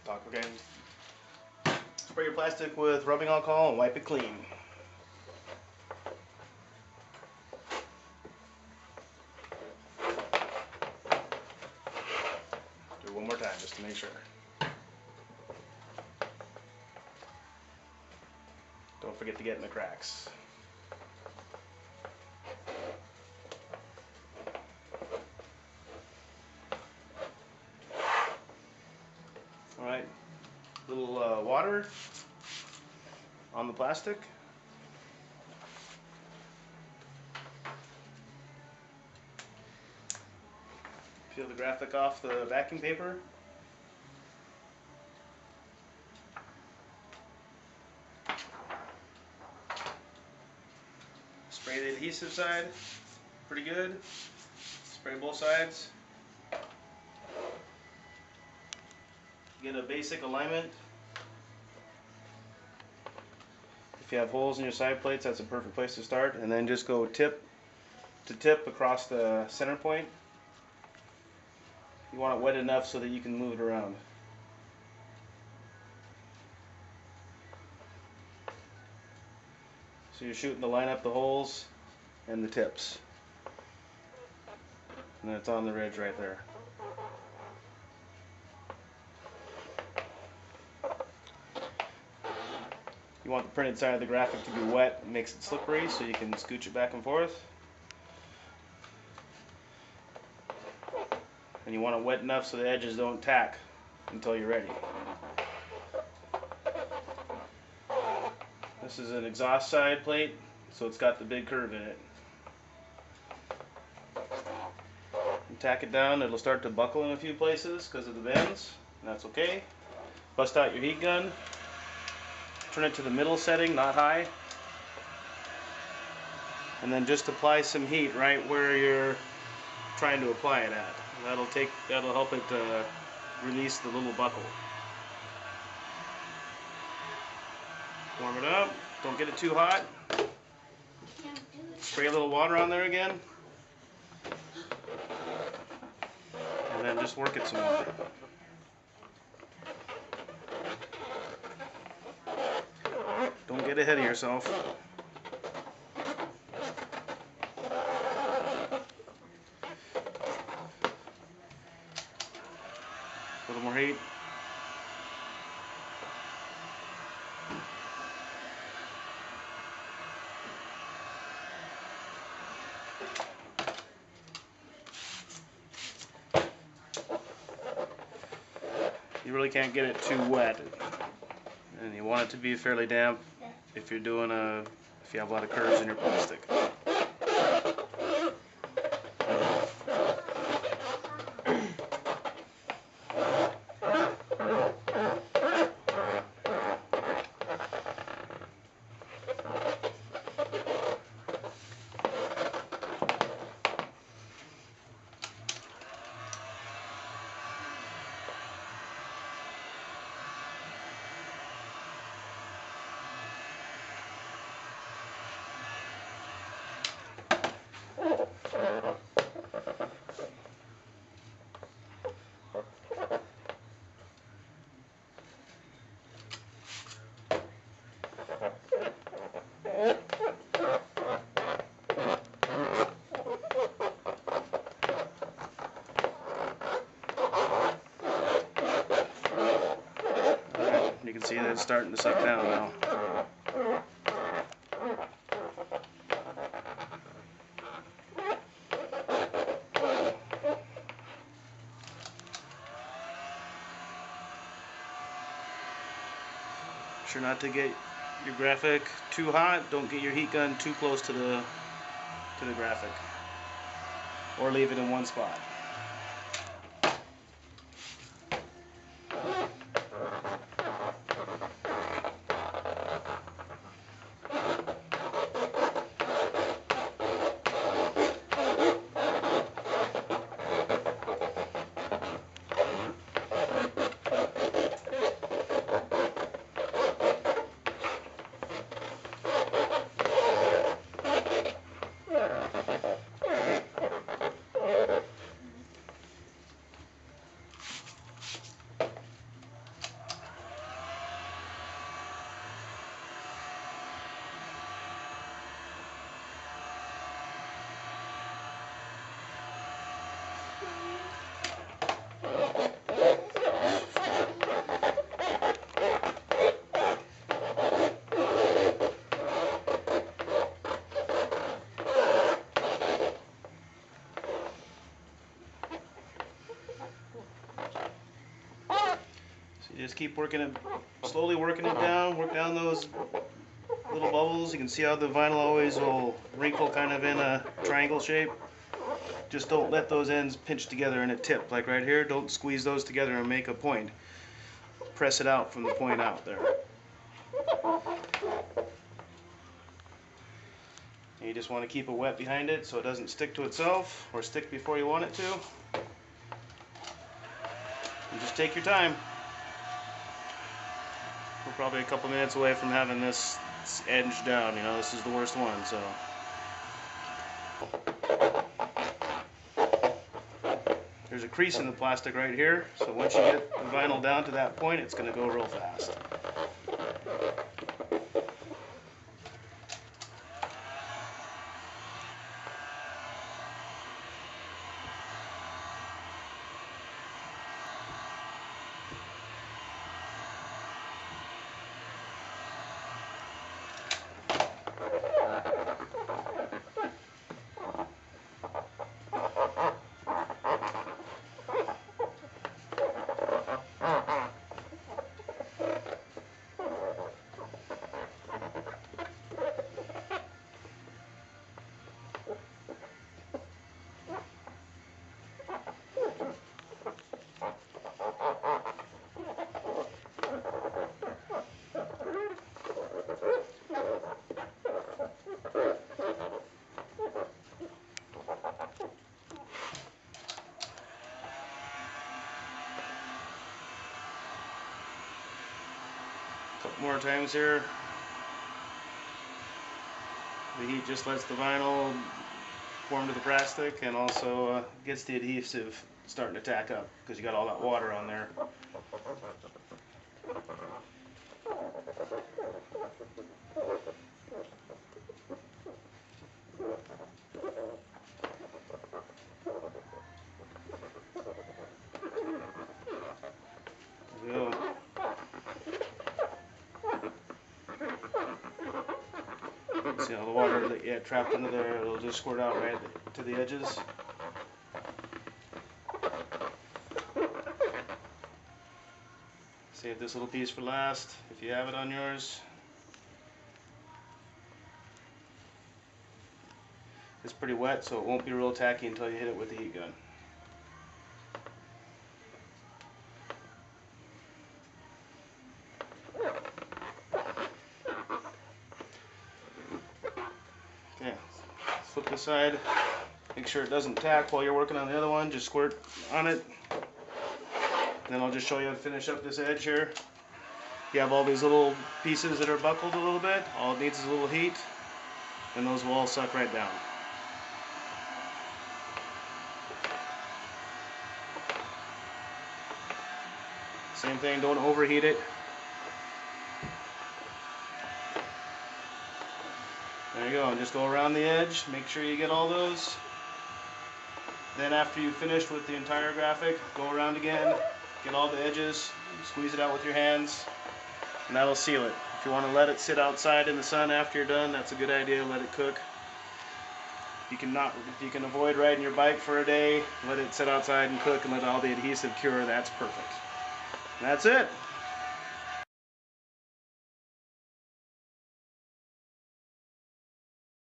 talk, okay? Spray your plastic with rubbing alcohol and wipe it clean. Do it one more time just to make sure. Don't forget to get in the cracks. Alright, little water on the plastic. Peel the graphic off the backing paper. Spray the adhesive side pretty good. Spray both sides. Get a basic alignment. If you have holes in your side plates, that's a perfect place to start. And then just go tip to tip across the center point. You want it wet enough so that you can move it around. So you're shooting to line up the holes and the tips. And then it's on the ridge right there. You want the printed side of the graphic to be wet. It makes it slippery so you can scooch it back and forth. And you want it wet enough so the edges don't tack until you're ready. This is an exhaust side plate, so it's got the big curve in it. You tack it down, it'll start to buckle in a few places because of the bends, and that's okay. Bust out your heat gun. Turn it to the middle setting, not high. And then just apply some heat right where you're trying to apply it at. That'll help it release the little buckle. Warm it up. Don't get it too hot. Spray a little water on there again. And then just work it some more. Don't get ahead of yourself. A little more heat. You really can't get it too wet, and you want it to be fairly damp if you're doing if you have a lot of curves in your plastic. You can see that it's starting to suck down now. Sure not to get your graphic too hot. Don't get your heat gun too close to the graphic, or leave it in one spot. You just keep working it, slowly working it down, work down those little bubbles. You can see how the vinyl always will wrinkle kind of in a triangle shape. Just don't let those ends pinch together in a tip, like right here. Don't squeeze those together and make a point. Press it out from the point out there. And you just want to keep it wet behind it so it doesn't stick to itself or stick before you want it to. And just take your time. We're probably a couple minutes away from having this edge down. You know, this is the worst one, so. There's a crease in the plastic right here, so once you get the vinyl down to that point, it's going to go real fast. Couple more times here. The heat just lets the vinyl form to the plastic and also gets the adhesive starting to tack up because you got all that water on there. There we go. See all the water that you had trapped under there, it'll just squirt out right to the edges. Save this little piece for last if you have it on yours. It's pretty wet, so it won't be real tacky until you hit it with the heat gun. Okay, flip this side. Make sure it doesn't tack while you're working on the other one. Just squirt on it. Then I'll just show you how to finish up this edge here. You have all these little pieces that are buckled a little bit. All it needs is a little heat, and those will all suck right down. Same thing, don't overheat it. There you go, and just go around the edge, make sure you get all those. Then after you've finished with the entire graphic, go around again, get all the edges, squeeze it out with your hands, and that'll seal it. If you want to let it sit outside in the sun after you're done, that's a good idea, let it cook. If you can avoid riding your bike for a day, let it sit outside and cook and let all the adhesive cure, that's perfect. And that's it.